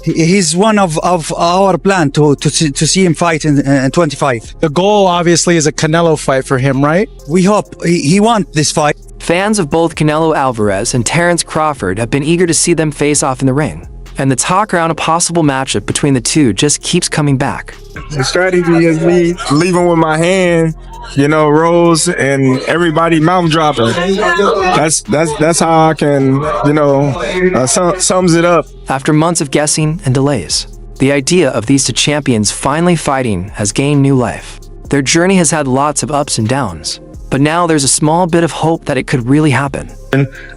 He's one of our plan to see him fight in 25. The goal obviously is a Canelo fight for him, right? We hope he wants this fight. Fans of both Canelo Alvarez and Terence Crawford have been eager to see them face off in the ring, and the talk around a possible matchup between the two just keeps coming back. The strategy is me leaving with my hand, you know, rolls and everybody mouth dropping. That's how I can, you know, sums it up. After months of guessing and delays, the idea of these two champions finally fighting has gained new life. Their journey has had lots of ups and downs, but now there's a small bit of hope that it could really happen.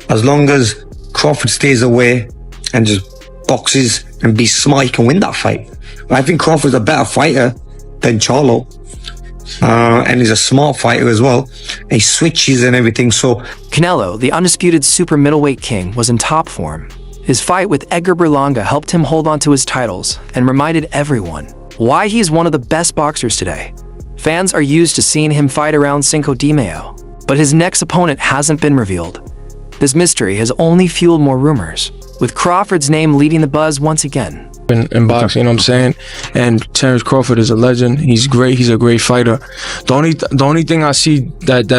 As long as Crawford stays away and just boxes and be smart, he can win that fight. I think Crawford's a better fighter than Charlo. And he's a smart fighter as well. He switches and everything, so... Canelo, the undisputed super middleweight king, was in top form. His fight with Edgar Berlanga helped him hold on to his titles and reminded everyone why he's one of the best boxers today. Fans are used to seeing him fight around Cinco de Mayo, but his next opponent hasn't been revealed. This mystery has only fueled more rumors, with Crawford's name leading the buzz once again. In boxing, you know what I'm saying? And Terence Crawford is a legend. He's great. He's a great fighter. The only thing I see that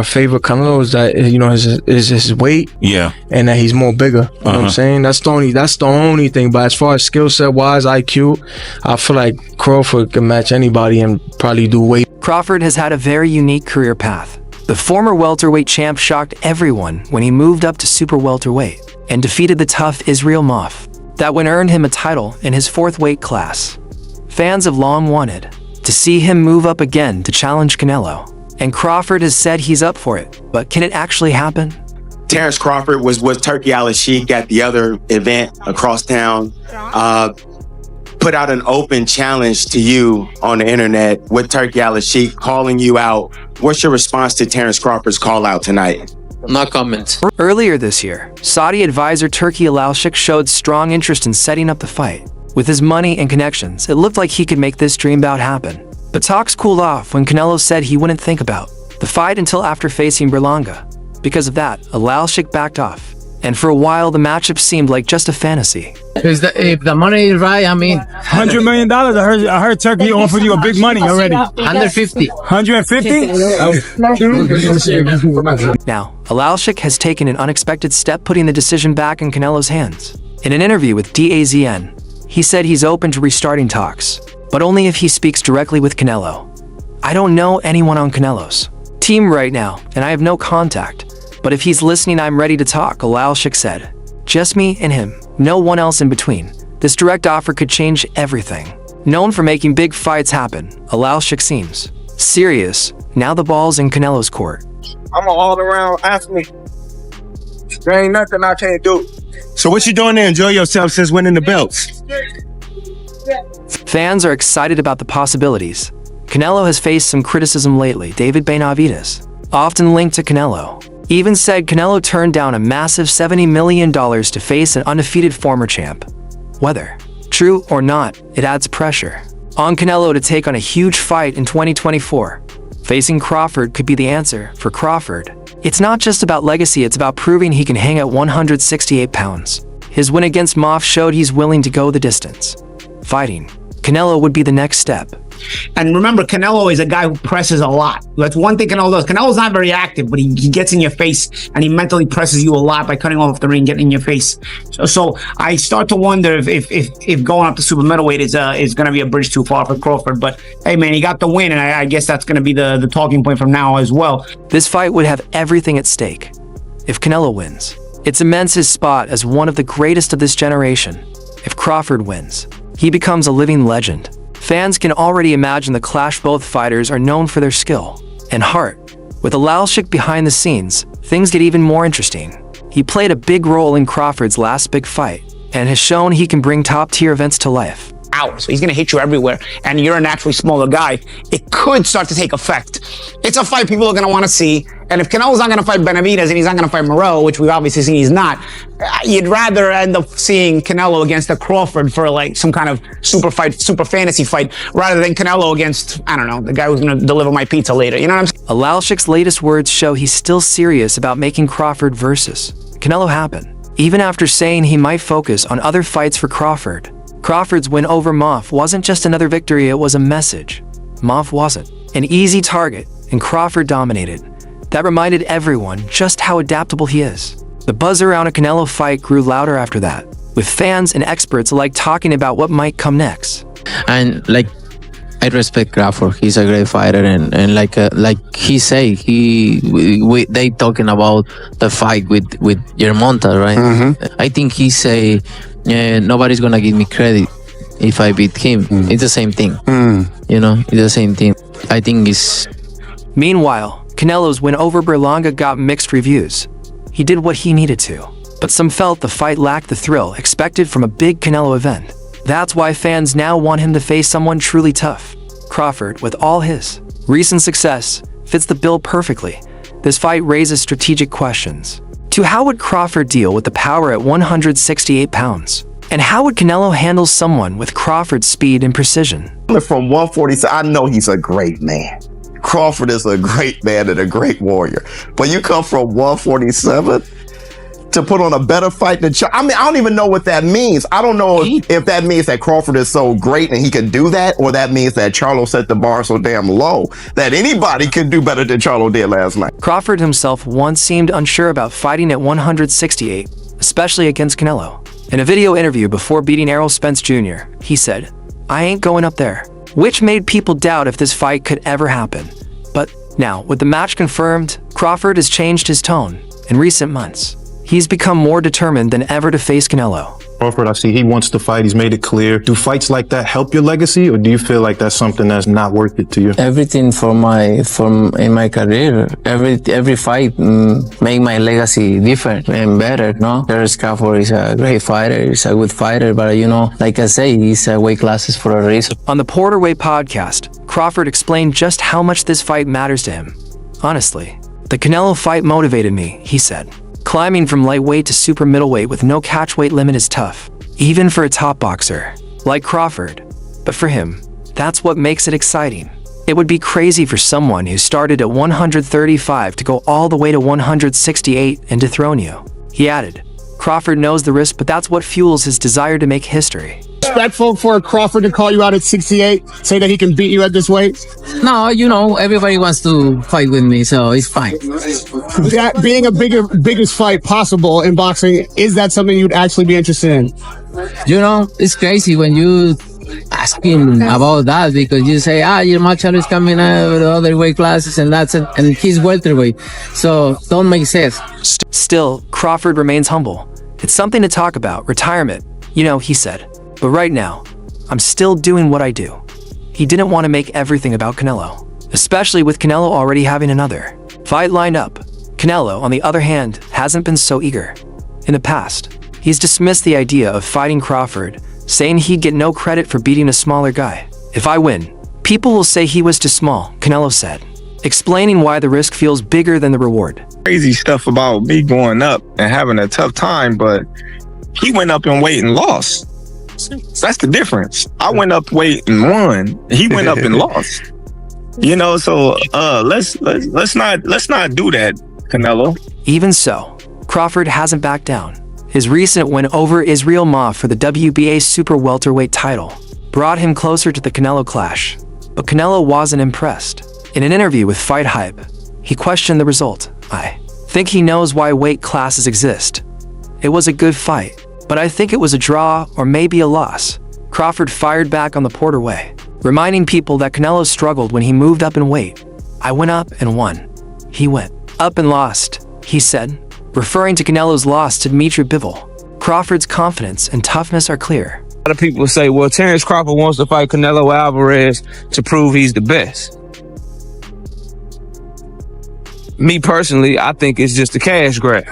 favor Canelo is that, you know, is his weight. Yeah. And that he's more bigger. You know what I'm saying? That's the only thing. But as far as skill set wise, IQ, I feel like Crawford can match anybody and probably do weight. Crawford has had a very unique career path. The former welterweight champ shocked everyone when he moved up to super welterweight and defeated the tough Israel Moff. That one earned him a title in his 4th weight class. Fans have long wanted to see him move up again to challenge Canelo, and Crawford has said he's up for it, but can it actually happen? Terence Crawford was with Turki Alalshikh at the other event across town, put out an open challenge to you on the internet with Turki Alalshikh calling you out. What's your response to Terence Crawford's call out tonight? No comment. Earlier this year, Saudi advisor Turki Alalshikh showed strong interest in setting up the fight. With his money and connections, it looked like he could make this dream bout happen. But talks cooled off when Canelo said he wouldn't think about the fight until after facing Berlanga. Because of that, Alalshikh backed off, and for a while the matchup seemed like just a fantasy. If the money is right, I mean... $100 million? I heard Turkey offered you a big money already. 150. 150? Now, Alalshikh has taken an unexpected step, putting the decision back in Canelo's hands. In an interview with DAZN, he said he's open to restarting talks, but only if he speaks directly with Canelo. I don't know anyone on Canelo's team right now, and I have no contact, but if he's listening, I'm ready to talk, Alalshikh said. Just me and him, no one else in between. This direct offer could change everything. Known for making big fights happen, Alalshikh seems serious. Now the ball's in Canelo's court. I'm an all-around athlete. There ain't nothing I can't do. So what you doing there? Enjoy yourself since winning the belts? Fans are excited about the possibilities. Canelo has faced some criticism lately. David Benavides, often linked to Canelo, even said Canelo turned down a massive $70 million to face an undefeated former champ. Whether true or not, it adds pressure on Canelo to take on a huge fight in 2024. Facing Crawford could be the answer for Crawford. It's not just about legacy, it's about proving he can hang at 168 pounds. His win against Moff showed he's willing to go the distance. Fighting Canelo would be the next step. And remember, Canelo is a guy who presses a lot. That's one thing Canelo does. Canelo's not very active, but he gets in your face and he mentally presses you a lot by cutting off the ring, getting in your face. So I start to wonder if going up to super middleweight is going to be a bridge too far for Crawford. But hey, man, he got the win, and I guess that's going to be the talking point from now as well. This fight would have everything at stake. If Canelo wins, it cements his spot as one of the greatest of this generation. If Crawford wins, he becomes a living legend. Fans can already imagine the clash. Both fighters are known for their skill and heart. With Alalshikh behind the scenes, things get even more interesting. He played a big role in Crawford's last big fight and has shown he can bring top-tier events to life. So he's going to hit you everywhere, and you're a naturally smaller guy. It could start to take effect. It's a fight people are going to want to see, and if Canelo's not going to fight Benavides and he's not going to fight Moreau, which we've obviously seen he's not, you'd rather end up seeing Canelo against a Crawford for like some kind of super fantasy fight, rather than Canelo against, I don't know, the guy who's going to deliver my pizza later. You know what I'm saying? Alalshikh's latest words show he's still serious about making Crawford versus Canelo happen. even after saying he might focus on other fights for Crawford. Crawford's win over Moff wasn't just another victory, it was a message. Moff wasn't an easy target, and Crawford dominated. That reminded everyone just how adaptable he is. The buzz around a Canelo fight grew louder after that, with fans and experts alike talking about what might come next. And like, I respect Crawford. He's a great fighter, and like he say, they talking about the fight with Germonta, right? I think he say, nobody's gonna give me credit if I beat him. It's the same thing, you know. It's the same thing. I think it's. Meanwhile, Canelo's win over Berlanga got mixed reviews. He did what he needed to, but some felt the fight lacked the thrill expected from a big Canelo event. That's why fans now want him to face someone truly tough. Crawford, with all his recent success, fits the bill perfectly. This fight raises strategic questions. To how would Crawford deal with the power at 168 pounds? And how would Canelo handle someone with Crawford's speed and precision? From 147, I know he's a great man. Crawford is a great man and a great warrior. But you come from 147 to put on a better fight than Charlo. I mean, I don't even know what that means. I don't know if that means that Crawford is so great and he can do that, or that means that Charlo set the bar so damn low that anybody can do better than Charlo did last night. Crawford himself once seemed unsure about fighting at 168, especially against Canelo. In a video interview before beating Errol Spence Jr., he said, "I ain't going up there," which made people doubt if this fight could ever happen. But now, with the match confirmed, Crawford has changed his tone. In recent months, he's become more determined than ever to face Canelo. Crawford, I see he wants to fight. He's made it clear. Do fights like that help your legacy, or do you feel like that's something that's not worth it to you? Everything in my career, every fight make my legacy different and better. No, TerenceCrawford is a great fighter. He's a good fighter, but you know, like I say, he's weight classes for a reason. On the Porterweight podcast, Crawford explained just how much this fight matters to him. Honestly, the Canelo fight motivated me, he said. Climbing from lightweight to super middleweight with no catch weight limit is tough, even for a top boxer like Crawford. But for him, that's what makes it exciting. It would be crazy for someone who started at 135 to go all the way to 168 and dethrone you. He added, Crawford knows the risk, but that's what fuels his desire to make history. Respectful for Crawford to call you out at 68, say that he can beat you at this weight? No, you know, everybody wants to fight with me, so it's fine. That being a biggest fight possible in boxing, is that something you'd actually be interested in? You know, it's crazy when you ask him about that, because you say, your Machado is coming out with other weight classes and that's it, and he's welterweight, so don't make sense. Still, Crawford remains humble. It's something to talk about, retirement, you know, he said. But right now, I'm still doing what I do. He didn't want to make everything about Canelo, especially with Canelo already having another fight lined up. Canelo, on the other hand, hasn't been so eager. In the past, he's dismissed the idea of fighting Crawford, saying he'd get no credit for beating a smaller guy. If I win, people will say he was too small, Canelo said, explaining why the risk feels bigger than the reward. Crazy stuff about me going up and having a tough time, but he went up in weight and lost. That's the difference. I went up weight and won. He went up and lost. You know, so let's not do that, Canelo. Even so, Crawford hasn't backed down. His recent win over Israel Moff for the WBA super welterweight title brought him closer to the Canelo clash. But Canelo wasn't impressed. In an interview with Fight Hype, he questioned the result. I think he knows why weight classes exist. It was a good fight, but I think it was a draw or maybe a loss. Crawford fired back on the Porter way, reminding people that Canelo struggled when he moved up in weight. I went up and won. He went up and lost, he said, referring to Canelo's loss to Dmitry Bivol. Crawford's confidence and toughness are clear. A lot of people say, well, TerenceCrawford wants to fight CaneloAlvarez to prove he's the best. Me personally, I think it's just a cash grab.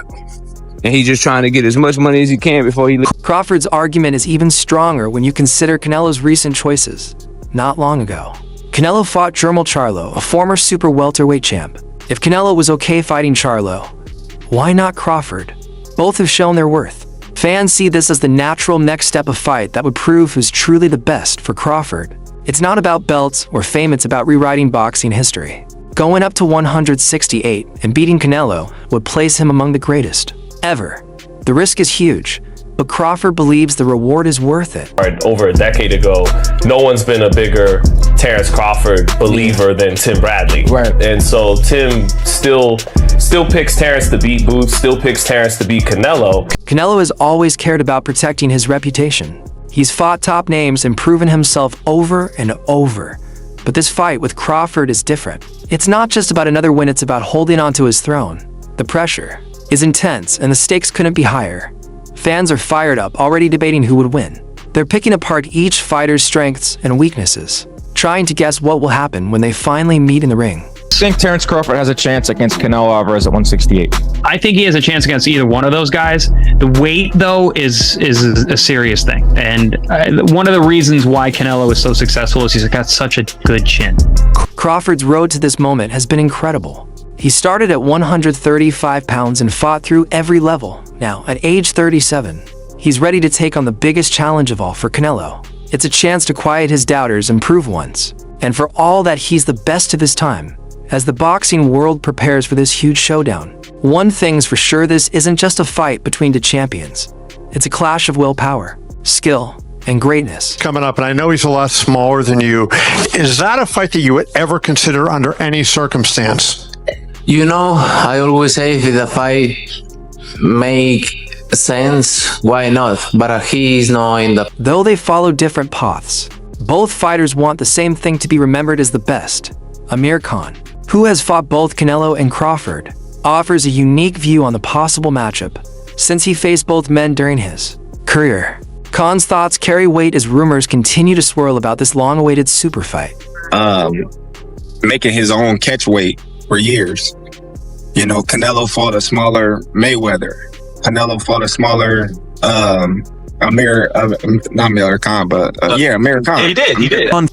And he's just trying to get as much money as he can before he leaves. Crawford's argument is even stronger when you consider Canelo's recent choices. Not long ago, Canelo fought Jermall Charlo, a former super welterweight champ. If Canelo was okay fighting Charlo, why not Crawford? Both have shown their worth. Fans see this as the natural next step of fight that would prove who's truly the best for Crawford. It's not about belts or fame, it's about rewriting boxing history. Going up to 168 and beating Canelo would place him among the greatest ever. The risk is huge, but Crawford believes the reward is worth it. Over a decade ago, no one's been a bigger Terence Crawford believer than Tim Bradley. Right. And so Tim still picks Terence to beat Boots, still picks Terence to beat Canelo. Canelo has always cared about protecting his reputation. He's fought top names and proven himself over and over. But this fight with Crawford is different. It's not just about another win, it's about holding onto his throne. The pressure is intense and the stakes couldn't be higher. Fans are fired up, already debating who would win. They're picking apart each fighter's strengths and weaknesses, trying to guess what will happen when they finally meet in the ring. I think Terence Crawford has a chance against Canelo Alvarez at 168. I think he has a chance against either one of those guys. The weight, though, is a serious thing. And one of the reasons why Canelo is so successful is he's got such a good chin. Crawford's road to this moment has been incredible. He started at 135 pounds and fought through every level. Now, at age 37, he's ready to take on the biggest challenge of all for Canelo. It's a chance to quiet his doubters and prove once and for all that he's the best of his time. As the boxing world prepares for this huge showdown, one thing's for sure, this isn't just a fight between two champions. It's a clash of willpower, skill, and greatness. Coming up, and I know he's a lot smaller than you. Is that a fight that you would ever consider under any circumstance? You know, I always say if the fight make sense, why not? But he is not in the... Though they follow different paths, both fighters want the same thing: to be remembered as the best. Amir Khan, who has fought both Canelo and Crawford, offers a unique view on the possible matchup since he faced both men during his career. Khan's thoughts carry weight as rumors continue to swirl about this long-awaited super fight. Making his own catch weight for years. You know, Canelo fought a smaller Mayweather. Canelo fought a smaller Amir Khan. He did.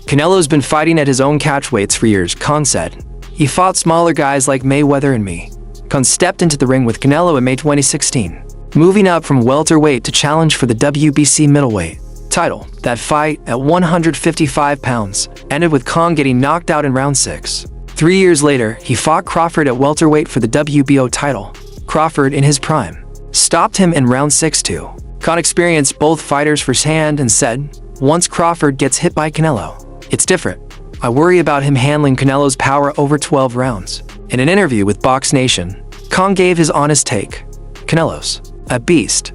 Canelo's been fighting at his own catch weights for years, Khan said. He fought smaller guys like Mayweather and me. Khan stepped into the ring with Canelo in May 2016, moving up from welterweight to challenge for the WBC middleweight title. That fight at 155 pounds ended with Khan getting knocked out in round 6. 3 years later, he fought Crawford at welterweight for the WBO title. Crawford, in his prime, stopped him in round 6 too. Khan experienced both fighters firsthand and said, once Crawford gets hit by Canelo, it's different. I worry about him handling Canelo's power over 12 rounds. In an interview with Box Nation, Khan gave his honest take. Canelo's a beast.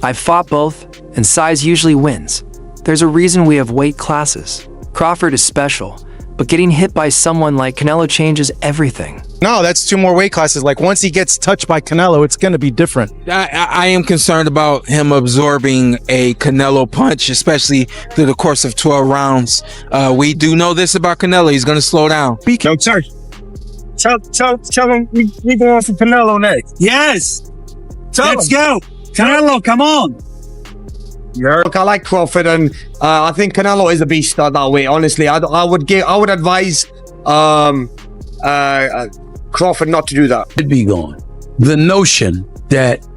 I've fought both, and size usually wins. There's a reason we have weight classes. Crawford is special, but getting hit by someone like Canelo changes everything. No, that's 2 more weight classes. Like, once he gets touched by Canelo, it's going to be different. I am concerned about him absorbing a Canelo punch, especially through the course of 12 rounds. We do know this about Canelo. He's going to slow down. No, Turki. Tell him we going for Canelo next. Yes. Let's go. Canelo, come on. Look, I like Crawford, and I think Canelo is a beast that way. Honestly, I would advise Crawford not to do that. It'd be gone. The notion that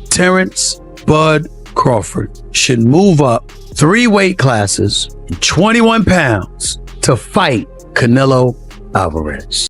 Terence Bud Crawford should move up 3 weight classes, 21 pounds, to fight Canelo Alvarez.